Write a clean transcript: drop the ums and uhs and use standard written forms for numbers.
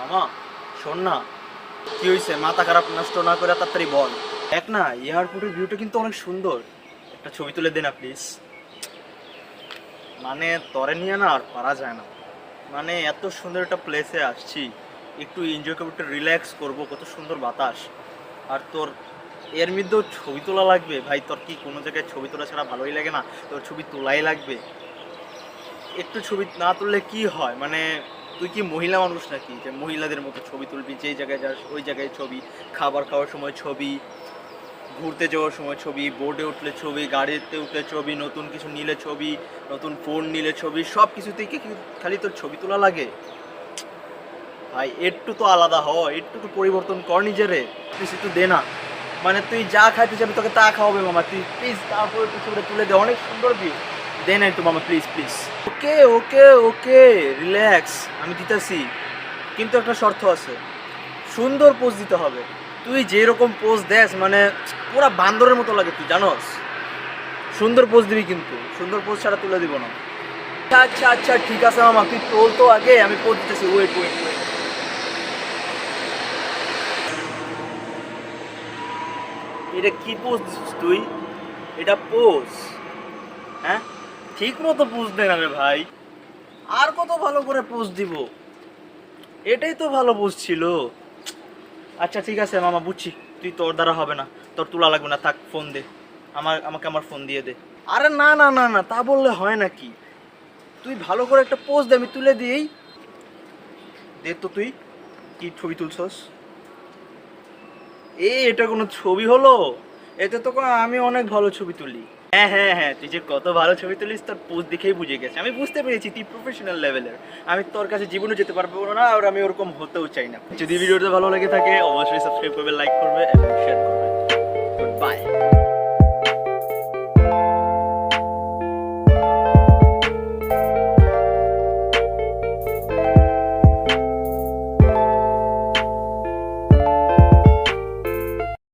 মামা শোন না, কি হয়েছে? মাথা খারাপ নষ্ট না করে তাড়াতাড়ি বল। দেখ না, এয়ারপোর্টের ভিউটা কিন্তু অনেক সুন্দর, একটা ছবি তুলে দে না প্লিজ। মানে তরে নিয়ে না আর পারা যায় না, মানে এত সুন্দর একটা প্লেসে আসছি, একটু এনজয় করবো, একটু রিল্যাক্স করবো, কত সুন্দর বাতাস। আর তোর এর মধ্যেও ছবি তোলা লাগবে ভাই। তোর কি কোনো জায়গায় ছবি তোলা ছাড়া ভালোই লাগে না? তোর ছবি তোলাই লাগবে। একটু ছবি না তুললে কি হয়? মানে তুই কি মহিলা মানুষ নাকি যে মহিলাদের মতো ছবি তুলবি? যেই জায়গায় যাস ওই জায়গায় ছবি, খাবার খাওয়ার সময় ছবি, ঘুরতে যাওয়ার সময় ছবি, বোর্ডে উঠলে ছবি, গাড়িতে উঠলে ছবি, নতুন কিছু নিলে ছবি, নতুন ফোন নিলে ছবি, সব কিছুতেই কি খালি তোর ছবি তোলা লাগে? ভাই একটু তো আলাদা হ, একটু তো পরিবর্তন কর নিজেরে, প্লিজ একটু দে না। মানে তুই যা খাইতে যাবি তোকে তা খাওয়াবে মামা, তুই প্লিজ তারপরে একটু ছবিটা তুলে দে, অনেক সুন্দর ভিউ। দে না একটু মামা, please please. Okay okay okay, relax, আমি দিতেছি, কিন্তু একটা শর্ত আছে, সুন্দর পোজ দিতে হবে। তুই যেরকম পোজ দেস মানে পুরা বান্দরের মতো লাগে, তুই জানোস। সুন্দর পোজ দিবি, কিন্তু সুন্দর পোজ ছাড়া তুলে দিব না। আচ্ছা আচ্ছা আচ্ছা, ঠিক আছে মামা, তুই তোল তো আগে, আমি পোজ দিতেছি, ওয়েট ওয়েট ওয়েট। এটা কি পোজ দিচ্ছিস তুই? এটা পোজ? হ্যাঁ, ঠিক মতো পোজ দে না রে ভাই, আর কত ভালো করে পোজ দিব? এটাই তো ভালো পোজ ছিল। আচ্ছা ঠিক আছে মামা, বুঝছি, তুই তোর দ্বারা হবে না, তোর তোলা লাগবে না, থাক, ফোন দে, আমাকে আমার ফোন দিয়ে দে। আরে না না না না, তা বললে হয় নাকি? তুই ভালো করে একটা পোজ দে, আমি তুলে দিই। দে তো, তুই কি ছবি তুলছস? এটা কোনো ছবি হলো? এতে তো আমি অনেক ভালো ছবি তুলি। হ্যাঁ হ্যাঁ হ্যাঁ, তুই যে কত ভালো ছবি তুলিস তোর পোজ দেখেই বুঝে গেছে, আমি বুঝতে পেরেছি তুই প্রফেশনাল লেভেলের। আমি তোর কাছে জীবনে যেতে পারবো না, আর আমি ওরকম হতেও চাই না। যদি ভিডিওটা ভালো লেগে থাকে অবশ্যই সাবস্ক্রাইব করবে, লাইক করবে এবং শেয়ার